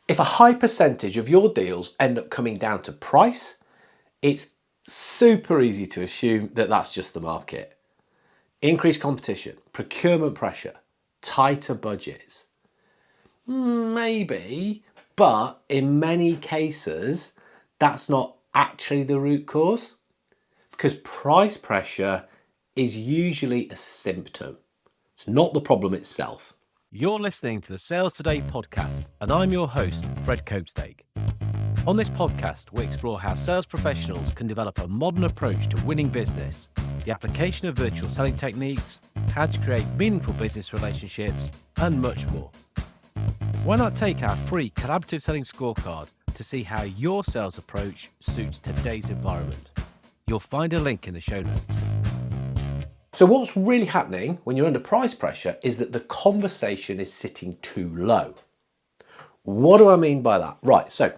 If a high percentage of your deals end up coming down to price, it's super easy to assume that that's just the market. Increased competition, procurement pressure, tighter budgets. Maybe, but in many cases, that's not actually the root cause, because price pressure is usually a symptom. It's not the problem itself. You're listening to the Sales Today podcast, and I'm your host, Fred Copestake. On this podcast, we explore how sales professionals can develop a modern approach to winning business, the application of virtual selling techniques, how to create meaningful business relationships, and much more. Why not take our free collaborative selling scorecard to see how your sales approach suits today's environment? You'll find a link in the show notes. So what's really happening when you're under price pressure is that the conversation is sitting too low. What do I mean by that? Right, so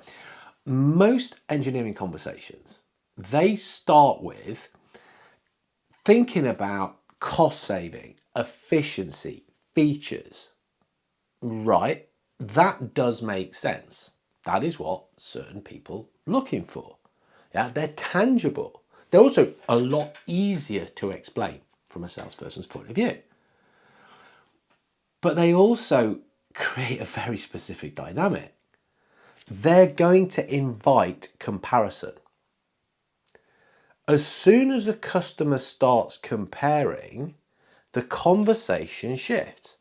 most engineering conversations, they start with thinking about cost saving, efficiency, features. Right, that does make sense. That is what certain people are looking for. Yeah, they're tangible. They're also a lot easier to explain from a salesperson's point of view. But they also create a very specific dynamic. They're going to invite comparison. As soon as the customer starts comparing, the conversation shifts.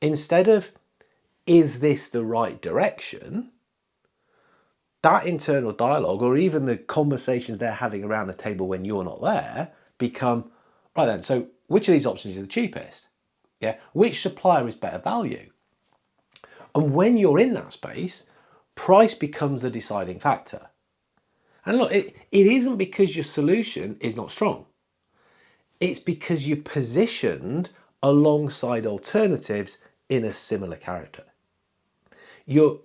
Instead of, is this the right direction? That internal dialogue, or even the conversations they're having around the table when you're not there, become, right then, so which of these options is the cheapest? Yeah, which supplier is better value? And when you're in that space, price becomes the deciding factor. And look, it isn't because your solution is not strong. It's because you're positioned alongside alternatives in a similar character. You're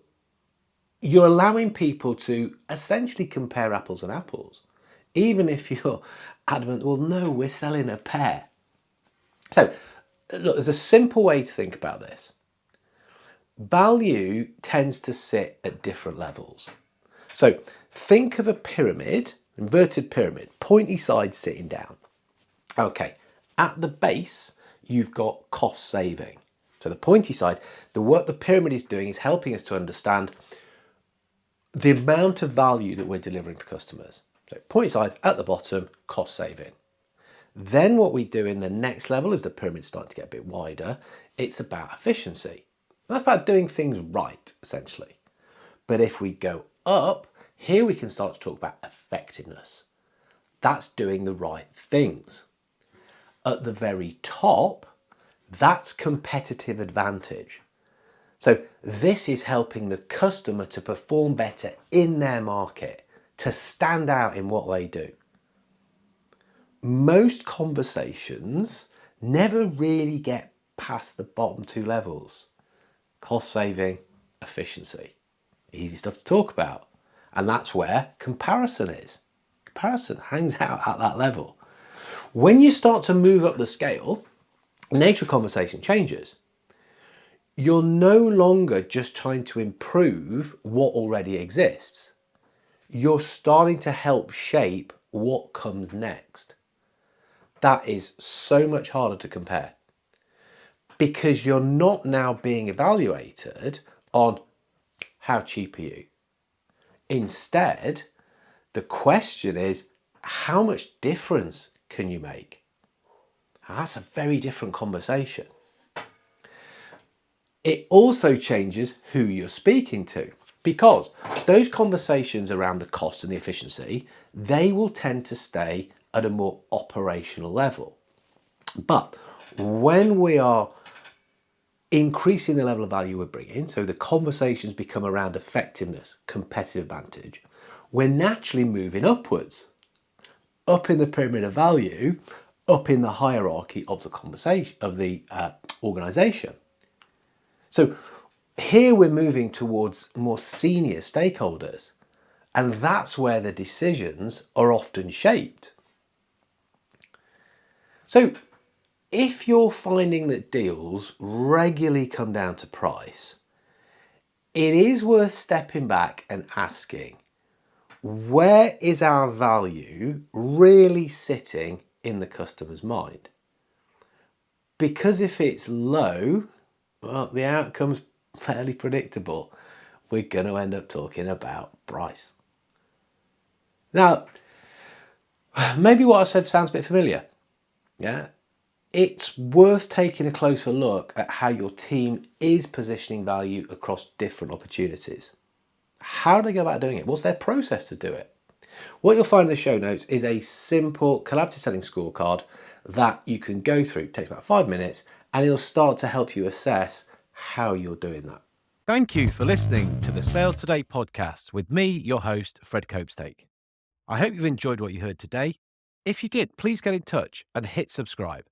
allowing people to essentially compare apples and apples, even if you're adamant, well, no, we're selling a pair. So, look, there's a simple way to think about this. Value tends to sit at different levels. So, think of a pyramid, inverted pyramid, pointy sides sitting down. Okay, at the base, you've got cost saving. So the pointy side, what the pyramid is doing is helping us to understand the amount of value that we're delivering for customers. So pointy side at the bottom, cost saving. Then what we do in the next level, as the pyramid starts to get a bit wider, it's about efficiency. That's about doing things right, essentially. But if we go up, here we can start to talk about effectiveness. That's doing the right things. At the very top, that's competitive advantage. So this is helping the customer to perform better in their market, to stand out in what they do. Most conversations never really get past the bottom two levels. Cost saving, efficiency. Easy stuff to talk about. And that's where comparison is. Comparison hangs out at that level. When you start to move up the scale, nature of conversation changes. You're no longer just trying to improve what already exists. You're starting to help shape what comes next. That is so much harder to compare because you're not now being evaluated on how cheap are you. Instead, the question is, how much difference can you make? And that's a very different conversation. It also changes who you're speaking to, because those conversations around the cost and the efficiency, they will tend to stay at a more operational level. But when we are increasing the level of value we're bringing, so the conversations become around effectiveness, competitive advantage, we're naturally moving upwards, up in the pyramid of value, up in the hierarchy of the conversation, of the organization. So here we're moving towards more senior stakeholders, and that's where the decisions are often shaped. So if you're finding that deals regularly come down to price, it is worth stepping back and asking, where is our value really sitting in the customer's mind? Because if it's low, well, the outcome's fairly predictable. We're going to end up talking about price. Now, maybe what I've said sounds a bit familiar. Yeah, it's worth taking a closer look at how your team is positioning value across different opportunities. How do they go about doing it? What's their process to do it? What you'll find in the show notes is a simple collaborative selling scorecard that you can go through. It takes about 5 minutes and it'll start to help you assess how you're doing that. Thank you for listening to the Sales Today podcast with me, your host, Fred Copestake. I hope you've enjoyed what you heard today. If you did, please get in touch and hit subscribe.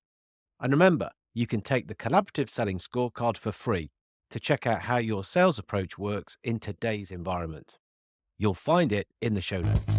And remember, you can take the collaborative selling scorecard for free to check out how your sales approach works in today's environment. You'll find it in the show notes.